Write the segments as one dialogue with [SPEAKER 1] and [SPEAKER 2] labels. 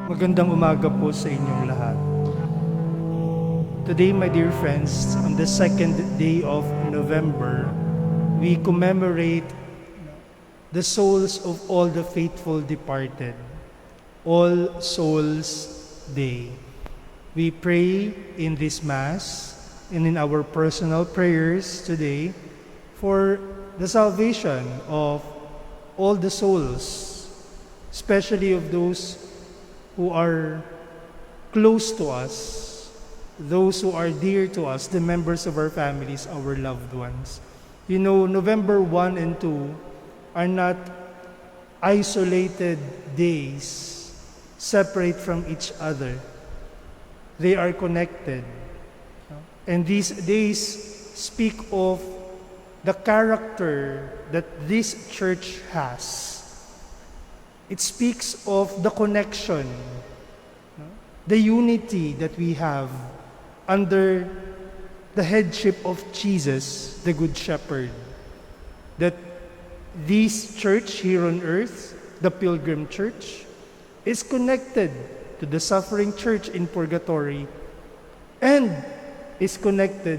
[SPEAKER 1] Magandang umaga po sa inyong lahat. Today, my dear friends, on the second day of November, we commemorate the souls of all the faithful departed, All Souls Day. We pray in this Mass and in our personal prayers today for the salvation of all the souls, especially of those who are close to us, those who are dear to us, the members of our families, our loved ones. You know, November 1 and 2 are not isolated days, separate from each other. They are connected. And these days speak of the character that this church has. It speaks of the connection, the unity that we have under the headship of Jesus, the Good Shepherd. That this church here on earth, the Pilgrim Church, is connected to the suffering church in purgatory and is connected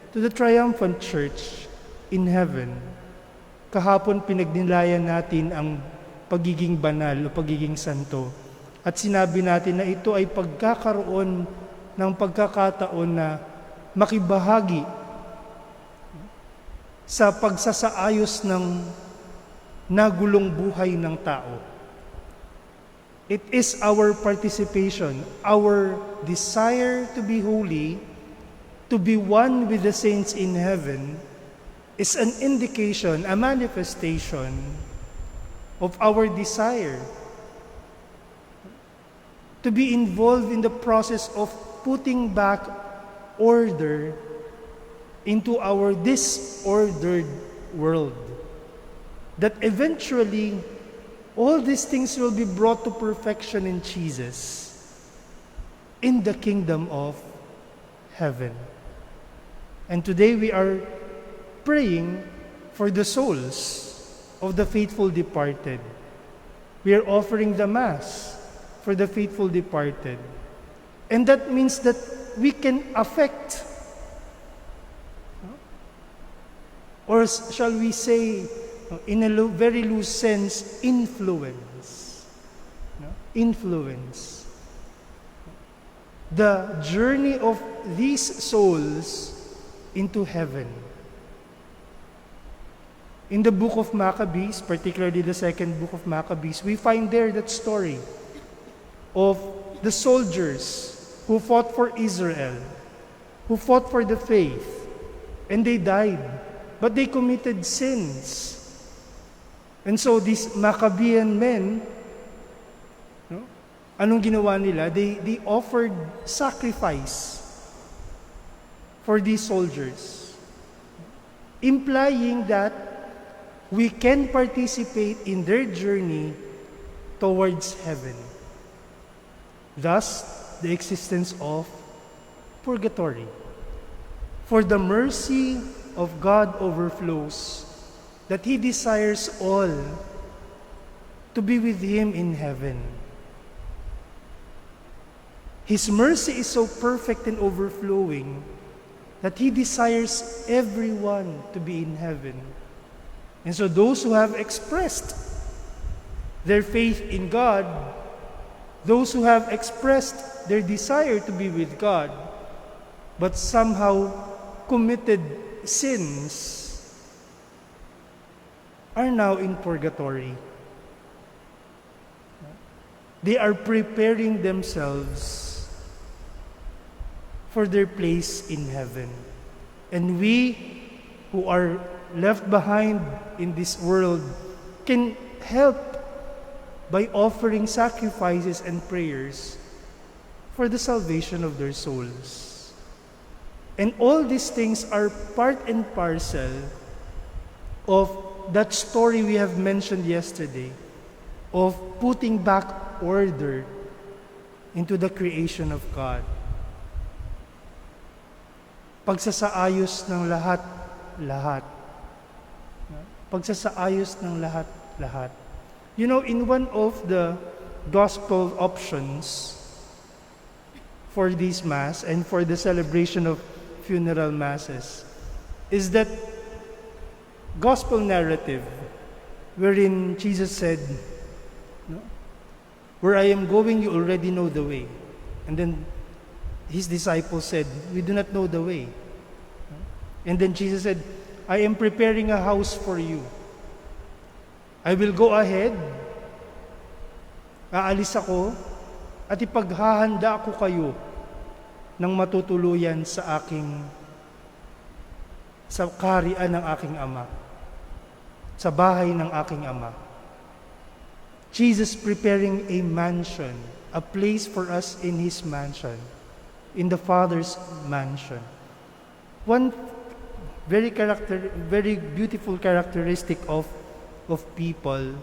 [SPEAKER 1] to the triumphant church in heaven. Kahapon pinagnilayan natin ang pagiging banal o pagiging santo. At sinabi natin na ito ay pagkakaroon ng pagkakataon na makibahagi sa pagsasaayos ng nagulong buhay ng tao. It is our participation, our desire to be holy, to be one with the saints in heaven, is an indication, a manifestation of our desire to be involved in the process of putting back order into our disordered world. That eventually, all these things will be brought to perfection in Jesus, in the kingdom of heaven. And today we are praying for the souls of the faithful departed. We are offering the Mass for the faithful departed. And that means that we can affect, or shall we say, in a very loose sense, influence. Influence the journey of these souls into heaven. In the book of Maccabees, particularly the second book of Maccabees, we find there that story of the soldiers who fought for Israel, who fought for the faith, and they died, but they committed sins. And so these Maccabean men, anong ginawa nila? They offered sacrifice for these soldiers, implying that we can participate in their journey towards heaven. Thus, the existence of purgatory. For the mercy of God overflows, that He desires all to be with Him in heaven. His mercy is so perfect and overflowing that He desires everyone to be in heaven. And so those who have expressed their faith in God, those who have expressed their desire to be with God, but somehow committed sins, are now in purgatory. They are preparing themselves for their place in heaven. And we who are left behind in this world can help by offering sacrifices and prayers for the salvation of their souls. And all these things are part and parcel of that story we have mentioned yesterday of putting back order into the creation of God. Pagsasaayos ng lahat. Pagsasaayos ng lahat. You know, in one of the gospel options for this Mass and for the celebration of funeral Masses is that gospel narrative wherein Jesus said, no, "Where I am going, you already know the way." And then his disciples said, "We do not know the way." And then Jesus said, "I am preparing a house for you. I will go ahead, aalis ako, at ipaghahanda ko kayo ng matutuluyan sa kaharian ng aking Ama, sa bahay ng aking Ama." Jesus preparing a mansion, a place for us in His mansion, in the Father's mansion. One very beautiful characteristic of people,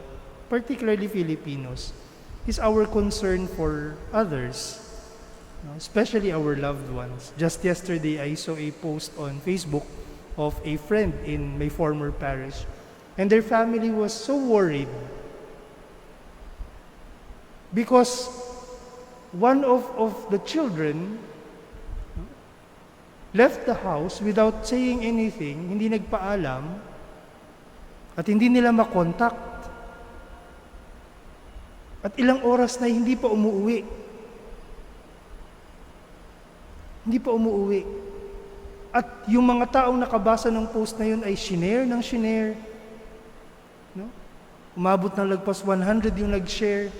[SPEAKER 1] particularly Filipinos, is our concern for others, especially our loved ones. Just yesterday, I saw a post on Facebook of a friend in my former parish, and their family was so worried because one of the children left the house without saying anything, hindi nagpaalam, at hindi nila makontak. At ilang oras na hindi pa umuuwi. Hindi pa umuuwi. At yung mga taong nakabasa ng post na yun ay shinare ng shinare. No? Umabot ng lagpas 100 yung nag-share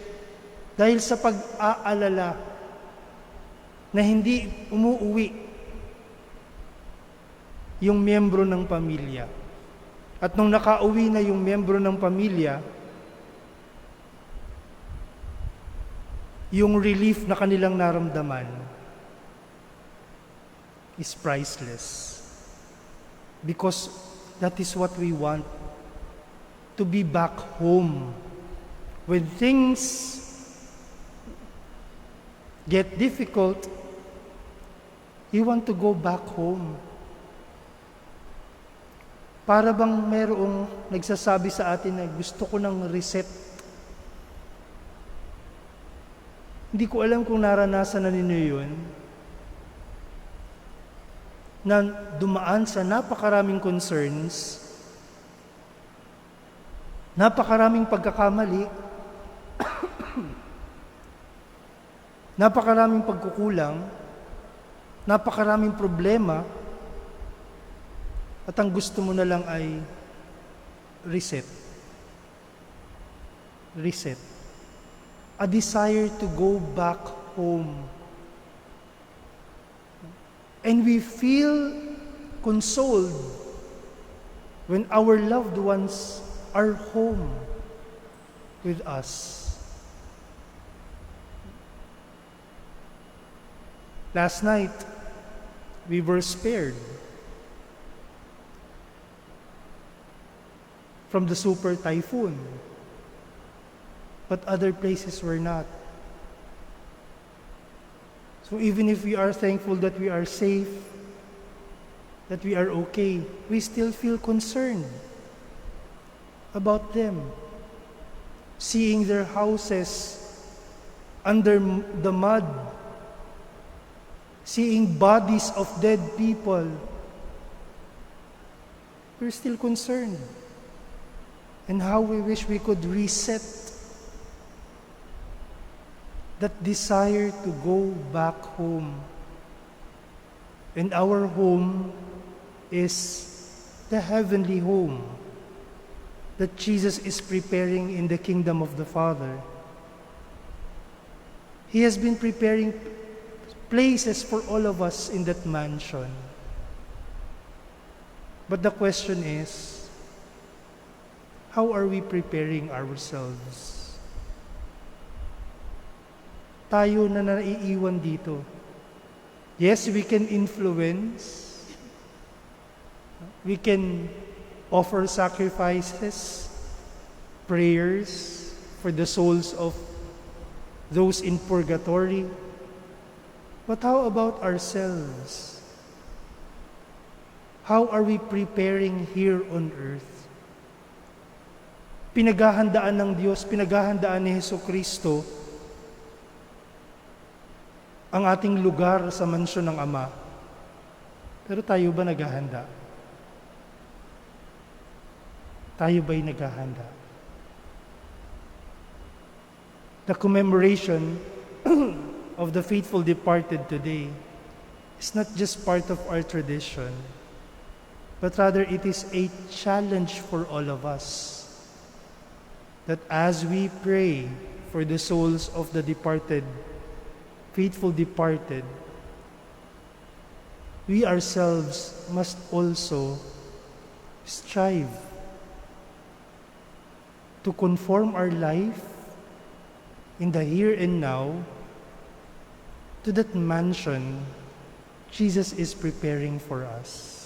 [SPEAKER 1] dahil sa pag-aalala na hindi umuuwi yung miyembro ng pamilya. At nung nakauwi na yung miyembro ng pamilya, yung relief na kanilang naramdaman is priceless. Because that is what we want, to be back home. When things get difficult, you want to go back home. Para bang merong nagsasabi sa atin na gusto ko ng reset. Hindi ko alam kung naranasan na ninyo yun, na dumaan sa napakaraming concerns, napakaraming pagkakamali, napakaraming pagkukulang, napakaraming problema, at ang gusto mo na lang ay reset. Reset. A desire to go back home. And we feel consoled when our loved ones are home with us. Last night, we were spared from the super typhoon, but other places were not. So even if we are thankful that we are safe, that we are okay, we still feel concerned about them. Seeing their houses under the mud, seeing bodies of dead people, we're still concerned. And how we wish we could reset that desire to go back home. And our home is the heavenly home that Jesus is preparing in the kingdom of the Father. He has been preparing places for all of us in that mansion. But the question is, how are we preparing ourselves? Tayo na naiiwan dito. Yes, we can influence. We can offer sacrifices, prayers for the souls of those in purgatory. But how about ourselves? How are we preparing here on earth? Pinaghahandaan ng Diyos, pinaghahandaan ni Jesucristo ang ating lugar sa mansyon ng Ama. Pero tayo ba naghahanda? Tayo ba'y naghahanda? The commemoration of the faithful departed today is not just part of our tradition, but rather it is a challenge for all of us. That as we pray for the souls of the departed, faithful departed, we ourselves must also strive to conform our life in the here and now to that mansion Jesus is preparing for us.